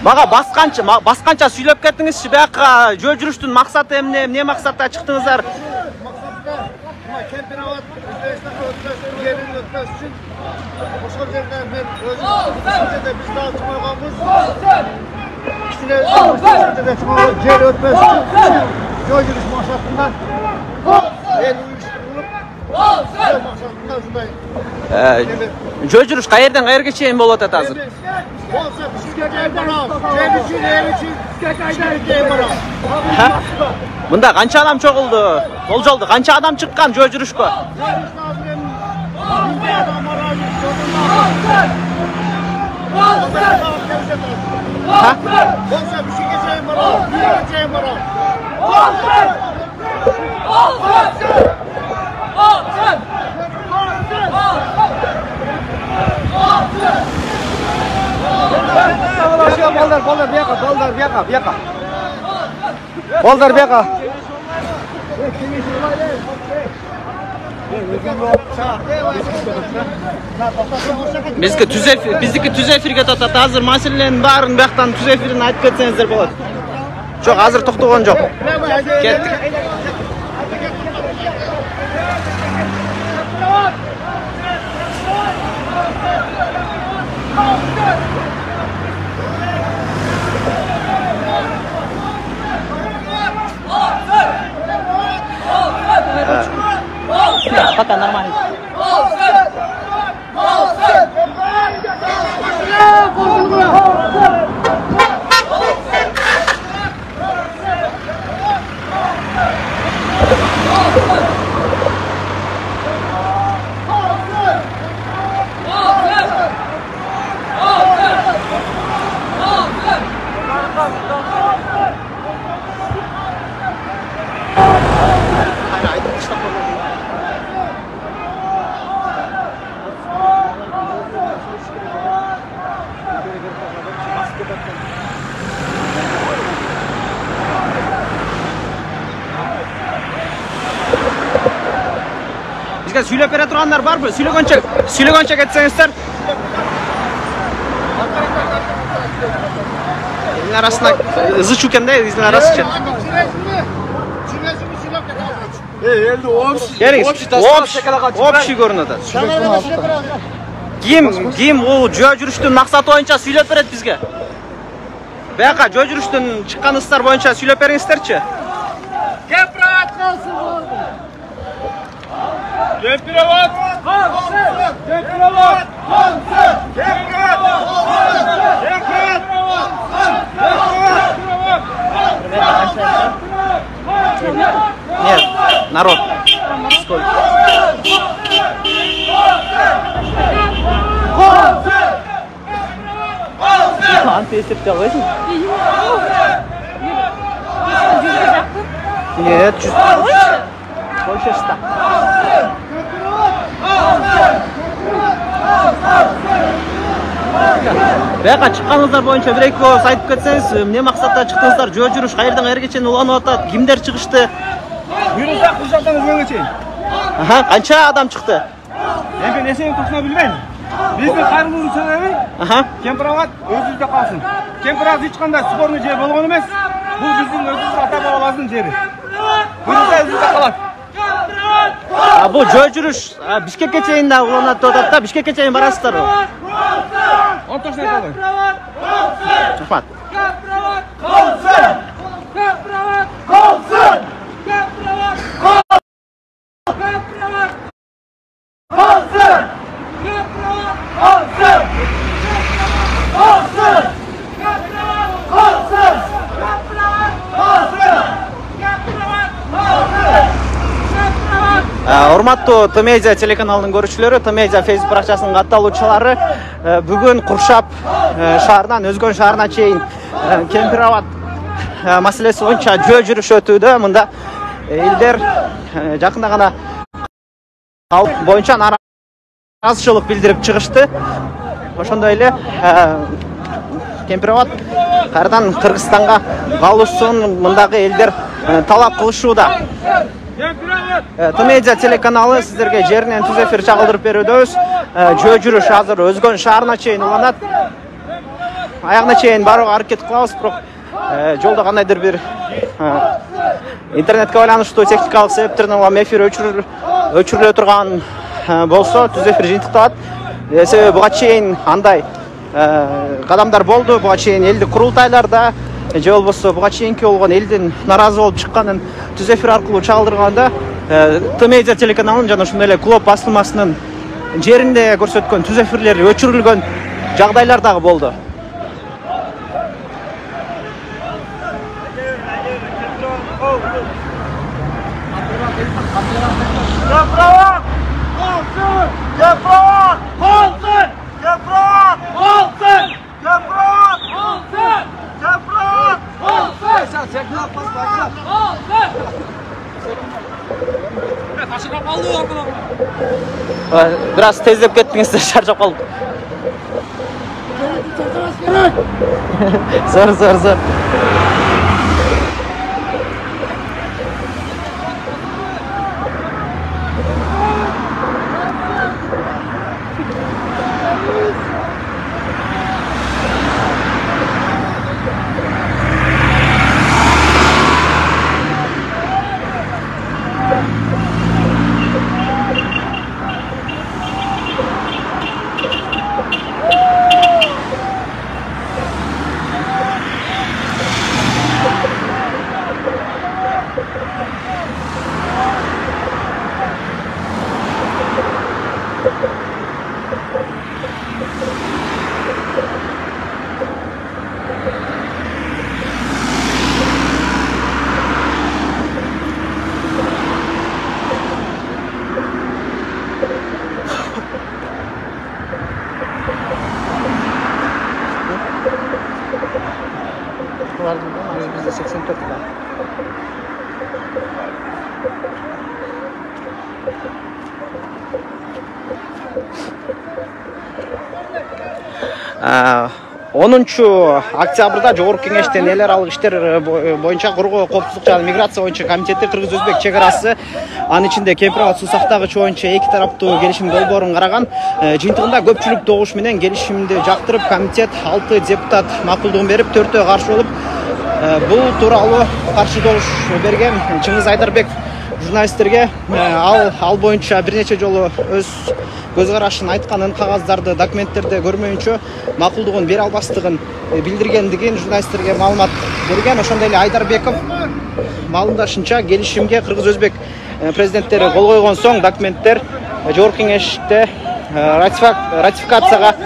Мага басқанша сүйлөп кеттиңизчи. Бияка жөө жүрүштүн максаты эмне максатта чыктыңыздар? Kemperavot O'zbekiston yerini o'tkazish uchun boshqa yerda men o'zimizda biz daha chiqmaganmiz. Kichkina o'zimizda yer o'tkazish uchun joy yurish maqsadidan men uyushtirilib maqsadidan shunday. Joy yurish qayerdan qayerga чейин болот ат азыр? Bo'lsa bizga qaytaram. Yer uchun qaytaram. Mında qancha adam çoğuldu? Bolжолду qancha adam chiqqan joy yurishga? Bollar buyaka. Bizdiki tüz efirge to'xtatdi. Hozir masalaning barini buyoqdan tüz efirini aytib ketsangizlar bo'ladi. Yo'q, hozir to'xtagan yo'q. Ketdik. Пока нормально. Bizga söylep bere turanlar var mı? Söylegoncha ketsengizler. Izin arasına hızlı çöken de izin arası için. Elde общий görünüyor. Kim o joy жүрүштүн максаты боюнча сүйлөп берет бизге. Бияка joy жүрүштүн чыккан ыстар боюнча сүйлөп бериңиздерчи. Kemperavot kalsın orada. Kemperavot kalsın. Kemperavot kalsın. Kemperavot kalsın. Нет, народ. Сколько? Анты есепте аласың? Нет, больше 100. Бияка чыкканыңыздар боюнча бир эки ооз айтып кетсеңиз, эмне максатта чыктыңыздар? Жөө жүрүш кайерден кайерге чейин уланып атат? Кимдер чыгышты? Бuyursak bu жактан өзгөнгө чейин. Канча адам чыкты? Мен эсеби туксуна билбейм. Биздин кайрылуунун себеби Кемperavot өзүбүздө калсын. Кемperavot эч кандай спорный жер болгон эмес. Бул биздин өзүбүздүн ата бабалардын жери. Бuyurса өзүбүздө калат. Бул жөө жүрүш Бишкекке чейин да уланат деп атат да. Бишкекке чейин барасыздарбы? Он точно айталбайм. Рахмат. Kemperavot kalsın. Kemperavot kalsın. Kemperavot kalsın. Kemperavot kalsın. Kemperavot kalsın. Kalsın. Kemperavot kalsın. Kemperavot kalsın. Kemperavot kalsın. Урматтуу Томедиа телеканалынын көрүүчүлөрү, Томедиа Facebook баракчасынын катталуучулары, бүгүн Куршап шаарынан Өзгөн шаарына чейин Кемperavot маселеси боюнча жөө жүрүш өтүүдө. Мында элдер жакында гана калп боюнча наразычылык билдирип чыгышты. Ошондой эле Кемperavot кайрадан Кыргызстанга калуусун мындагы элдер талап кылышууда. Тмедиа телеканалы сіздерге жерінен түз эфир чагылдырып берүүдөбүз. Жөө жүрүш азыр Өзгөн шаарына чейин уланат. Аягына чейин барууга аракет кылабыз, бирок жолдо кандайдыр бир интернетке байланыштуу техникалык себептерден улам эфир өчүрүлө турган болсо түз эфир жыйынтыкталат. Себеби буга чейин андай кадамдар болду. Буга чейин элдик курултайларда же болбосо буга чейинки болгон элдин наразы болуп чыкканын түз эфир аркылуу чагылдырганда Тмедиа телеканалынын жана ошондой эле Клуб басылмасынын жеринде көрсөткөн түз эфирлери өчүрүлгөн жагдайлар дагы болду. Biraz tezdep kеттиңиздер, шарчап калдым. Зор. Bizde 84 var. Октябрда Жогорку кеңештен эл аралык иштер боюнча коргоо, коопсуздук жана миграция боюнча комитети Кыргыз-Өзбек чек арасы, анын ичинде Кемпирабад суу сактагыч боюнча эки тараптуу келишим долбоорун караган. Жыйынтыгында көпчүлүк тогуш менен келишимди жактырып, комитет 6 депутат макулдугун берип, 4-өө каршы болуп, бул тууралуу каршы добуш берген Чыңгыз Айдарбек журналисттерге ал боюнча бир нече жолу өз көз карашын айтканын, кагаздарды, документтерди көрмөйүнчө макулдугун бере албастыгын билдиргендигин журналисттерге маалымат берген. Ошондой эле Айдарбеков маалымдашынча келишимге Кыргыз-Өзбек президенттери кол койгон соң документтер Жогорку кеңеште ратификацияга